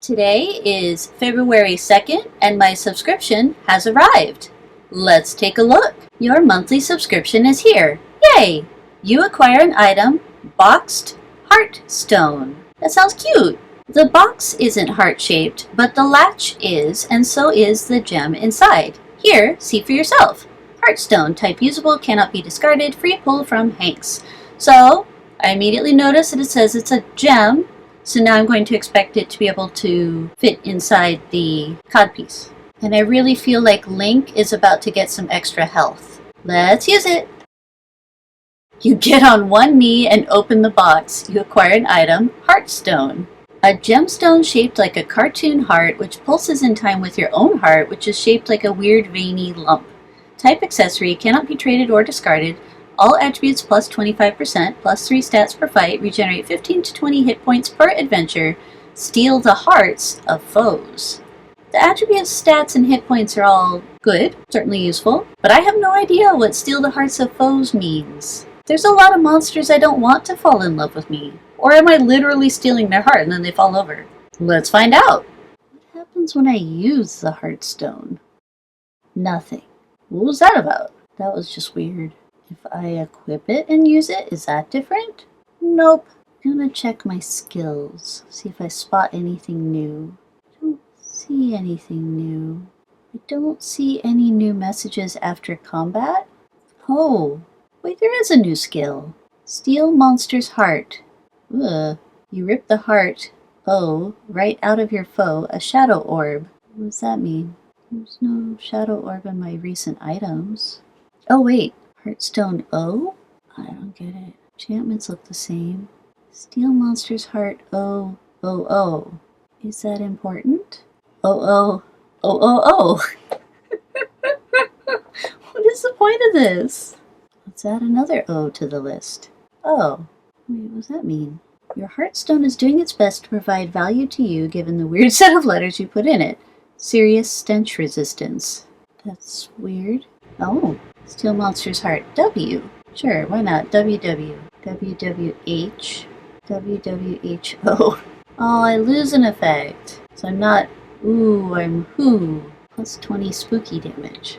Today is February 2nd and my subscription has arrived. Let's take a look. Your monthly subscription is here. Yay! You acquire an item, boxed Heartstone. That sounds cute. The box isn't heart-shaped, but the latch is, and so is the gem inside. Here, see for yourself. Heartstone, type usable, cannot be discarded, free pull from Hanks. So, I immediately notice that it says it's a gem, so now I'm going to expect it to be able to fit inside the codpiece. And I really feel like Link is about to get some extra health. Let's use it! You get on one knee and open the box. You acquire an item, Heartstone. A gemstone shaped like a cartoon heart, which pulses in time with your own heart, which is shaped like a weird veiny lump. Type accessory, cannot be traded or discarded. All attributes plus 25%, plus 3 stats per fight, regenerate 15 to 20 hit points per adventure, steal the hearts of foes. The attributes, stats, and hit points are all good, certainly useful, but I have no idea what steal the hearts of foes means. There's a lot of monsters I don't want to fall in love with me. Or am I literally stealing their heart and then they fall over? Let's find out! What happens when I use the Heartstone? Nothing. What was that about? That was just weird. If I equip it and use it, is that different? Nope. I'm gonna check my skills, see if I spot anything new. I don't see anything new. I don't see any new messages after combat. Oh, wait, there is a new skill. Steal monster's heart. Ugh. You rip the heart, right out of your foe, a shadow orb. What does that mean? There's no shadow orb in my recent items. Oh wait. Heartstone O? I don't get it. Enchantments look the same. Steal monster's heart O. Is that important? What is the point of this? Let's add another O to the list. Oh. Wait, what does that mean? Your Heartstone is doing its best to provide value to you given the weird set of letters you put in it. Serious stench resistance. That's weird. Oh. Steal monster's heart. W. Sure, why not? WW. WWH. WWHO. Oh, I lose an effect. So I'm not ooh, I'm who. Plus 20 spooky damage.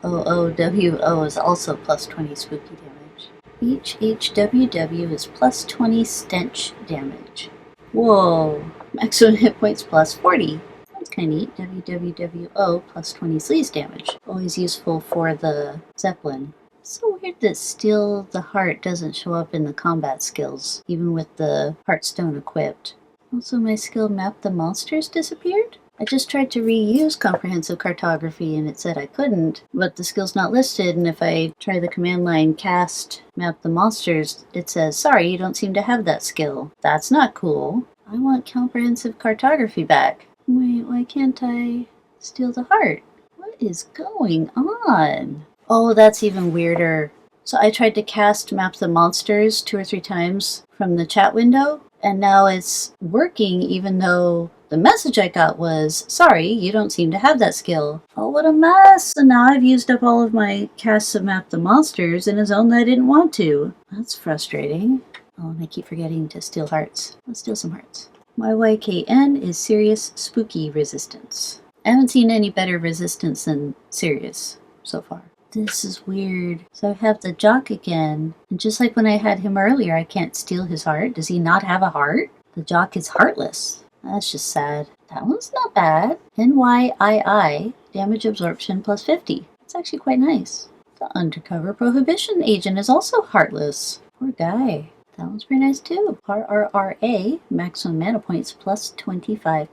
OOWO is also plus 20 spooky damage. HHWW is plus 20 stench damage. Whoa. Maximum hit points plus 40. That's kind of neat. WWWO plus 20 sleaze damage. Always useful for the Zeppelin. It's so weird that Steal the Heart doesn't show up in the combat skills, even with the Heartstone equipped. Also, my skill Map the Monsters disappeared? I just tried to reuse Comprehensive Cartography and it said I couldn't, but the skill's not listed, and if I try the command line cast Map the Monsters, it says, sorry, you don't seem to have that skill. That's not cool. I want Comprehensive Cartography back. Wait, why can't I steal the heart? What is going on? Oh, that's even weirder. So I tried to cast Map the Monsters 2 or 3 times from the chat window, and now it's working even though the message I got was, sorry, you don't seem to have that skill. Oh, what a mess! And now I've used up all of my casts of Map the Monsters in a zone that I didn't want to. That's frustrating. Oh, and I keep forgetting to steal hearts. Let's steal some hearts. YYKN is Serious Spooky Resistance. I haven't seen any better resistance than Serious so far. This is weird. So I have the Jock again, and just like when I had him earlier, I can't steal his heart. Does he not have a heart? The Jock is Heartless. That's just sad. That one's not bad. NYII, damage absorption plus 50. That's actually quite nice. The Undercover Prohibition Agent is also Heartless. Poor guy. That one's pretty nice too. RRRA, maximum mana points plus 25%.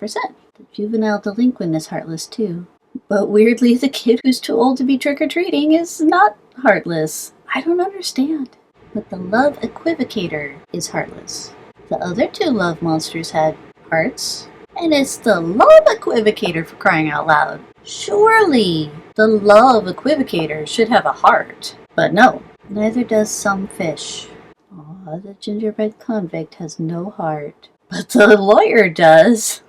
The Juvenile Delinquent is Heartless too. But weirdly, the kid who's too old to be trick-or-treating is not Heartless. I don't understand. But the Love Equivocator is Heartless. The other 2 love monsters had hearts. And it's the Love Equivocator, for crying out loud. Surely the Love Equivocator should have a heart. But no, neither does some fish. Aw, the gingerbread convict has no heart. But the lawyer does.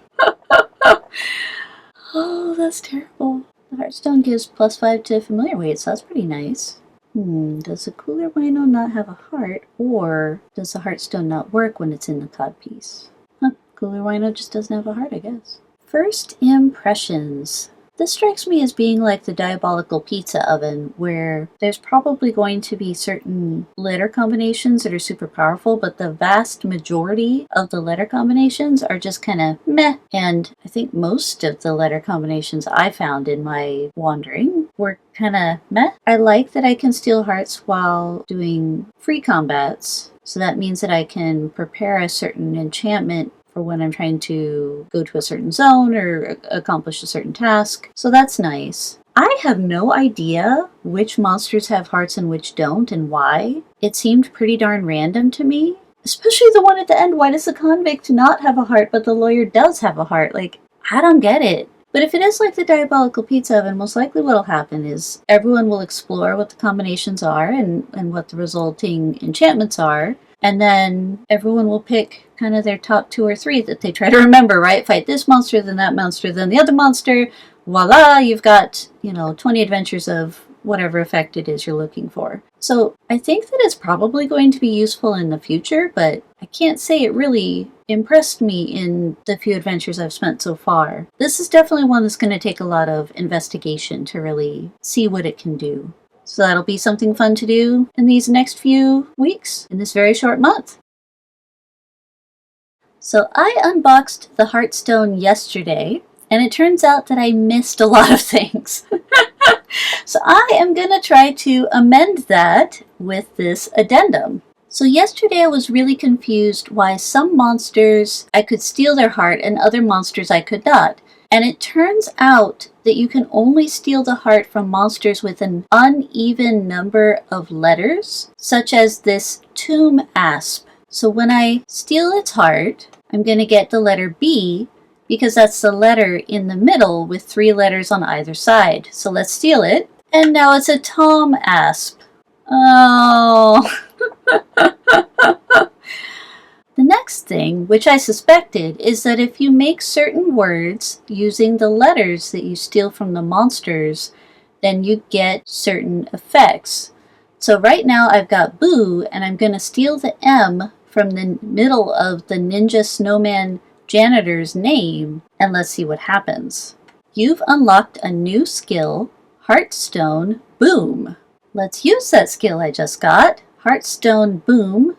Oh, that's terrible. The Heartstone gives plus 5 to familiar weight, so that's pretty nice. Does the Cooler Wino not have a heart, or does the Heartstone not work when it's in the codpiece? Huh, Cooler Wino just doesn't have a heart, I guess. First impressions. This strikes me as being like the diabolical pizza oven, where there's probably going to be certain letter combinations that are super powerful, but the vast majority of the letter combinations are just kind of meh. And I think most of the letter combinations I found in my wandering were kind of meh. I like that I can steal hearts while doing free combats. So that means that I can prepare a certain enchantment for when I'm trying to go to a certain zone or accomplish a certain task. So that's nice. I have no idea which monsters have hearts and which don't and why. It seemed pretty darn random to me. Especially the one at the end. Why does the convict not have a heart but the lawyer does have a heart? Like, I don't get it. But if it is like the diabolical pizza oven, most likely what'll happen is everyone will explore what the combinations are and what the resulting enchantments are. And then everyone will pick kind of their top 2 or 3 that they try to remember, right? Fight this monster, then that monster, then the other monster. Voila, you've got, 20 adventures of whatever effect it is you're looking for. So I think that it's probably going to be useful in the future, but I can't say it really impressed me in the few adventures I've spent so far. This is definitely one that's going to take a lot of investigation to really see what it can do. So that'll be something fun to do in these next few weeks, in this very short month. So I unboxed the Heartstone yesterday, and it turns out that I missed a lot of things. So I am going to try to amend that with this addendum. So yesterday I was really confused why some monsters I could steal their heart and other monsters I could not. And it turns out that you can only steal the heart from monsters with an uneven number of letters, such as this tomb asp. So when I steal its heart, I'm going to get the letter B, because that's the letter in the middle with 3 letters on either side. So let's steal it. And now it's a tom asp. Oh. The next thing, which I suspected, is that if you make certain words using the letters that you steal from the monsters, then you get certain effects. So right now I've got boo, and I'm going to steal the M from the middle of the Ninja Snowman janitor's name, and let's see what happens. You've unlocked a new skill, Heartstone Boom. Let's use that skill I just got, Heartstone Boom.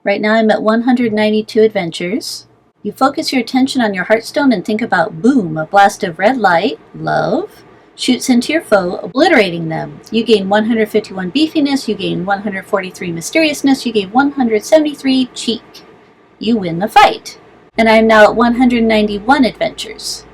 Right now I'm at 192 adventures. You focus your attention on your Heartstone and think about boom, a blast of red light, love, shoots into your foe, obliterating them. You gain 151 beefiness, you gain 143 mysteriousness, you gain 173 cheek. You win the fight. And I'm now at 191 adventures.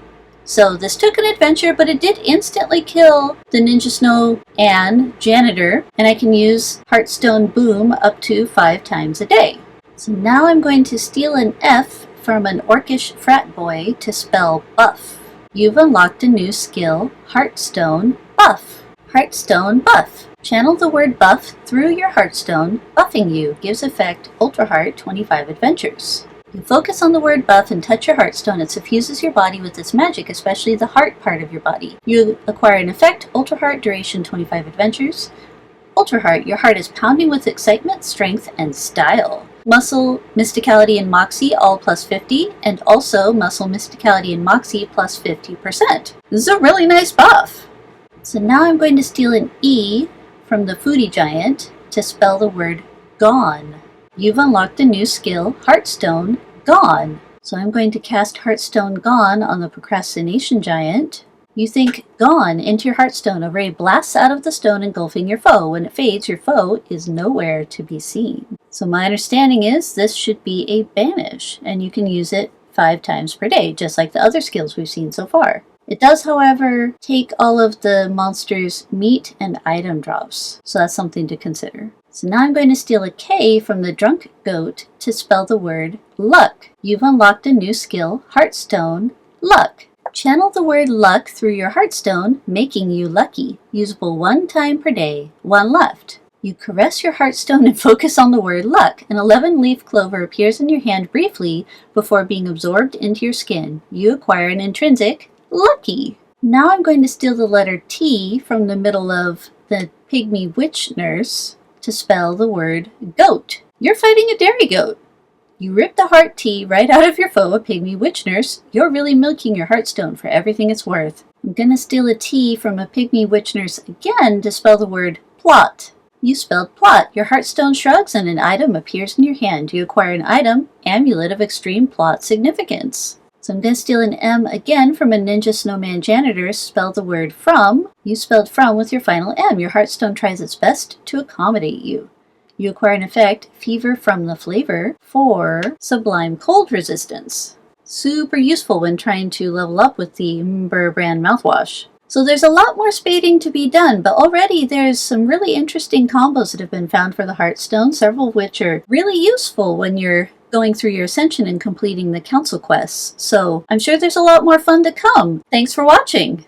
So this took an adventure, but it did instantly kill the Ninja Snow and Janitor, and I can use Heartstone Boom up to 5 times a day. So now I'm going to steal an F from an orcish frat boy to spell buff. You've unlocked a new skill, Heartstone Buff. Heartstone Buff. Channel the word buff through your Heartstone, buffing you, gives effect Ultra Heart 25 adventures. You focus on the word buff and touch your Heartstone. It suffuses your body with its magic, especially the heart part of your body. You acquire an effect, Ultra Heart, duration 25 adventures. Ultra Heart, your heart is pounding with excitement, strength, and style. Muscle, Mysticality, and Moxie, all plus 50, and also Muscle, Mysticality, and Moxie plus 50%. This is a really nice buff. So now I'm going to steal an E from the Foodie Giant to spell the word gone. You've unlocked a new skill, Heartstone Gone. So I'm going to cast Heartstone Gone on the Procrastination Giant. You think gone into your Heartstone. A ray blasts out of the stone, engulfing your foe. When it fades, your foe is nowhere to be seen. So my understanding is this should be a banish, and you can use it 5 times per day, just like the other skills we've seen so far. It does, however, take all of the monster's meat and item drops, so that's something to consider. So now I'm going to steal a K from the Drunk Goat to spell the word luck. You've unlocked a new skill, Heartstone Luck. Channel the word luck through your Heartstone, making you lucky. Usable 1 time per day. 1 left. You caress your Heartstone and focus on the word luck. An 11-leaf clover appears in your hand briefly before being absorbed into your skin. You acquire an intrinsic lucky. Now I'm going to steal the letter T from the middle of the Pygmy Witch Nurse to spell the word goat. You're fighting a dairy goat. You rip the heart tea right out of your foe, a pygmy witch nurse. You're really milking your Heartstone for everything it's worth. I'm gonna steal a tea from a pygmy witch nurse again to spell the word plot. You spelled plot. Your Heartstone shrugs and an item appears in your hand. You acquire an item, Amulet of Extreme Plot Significance. So I'm going to steal an M again from a Ninja Snowman Janitor. Spell the word from. You spelled from with your final M. Your Heartstone tries its best to accommodate you. You acquire an effect, Fever from the Flavor, for Sublime Cold Resistance. Super useful when trying to level up with the Mber brand mouthwash. So there's a lot more spading to be done, but already there's some really interesting combos that have been found for the Heartstone, several of which are really useful when you're going through your ascension and completing the council quests. So I'm sure there's a lot more fun to come. Thanks for watching!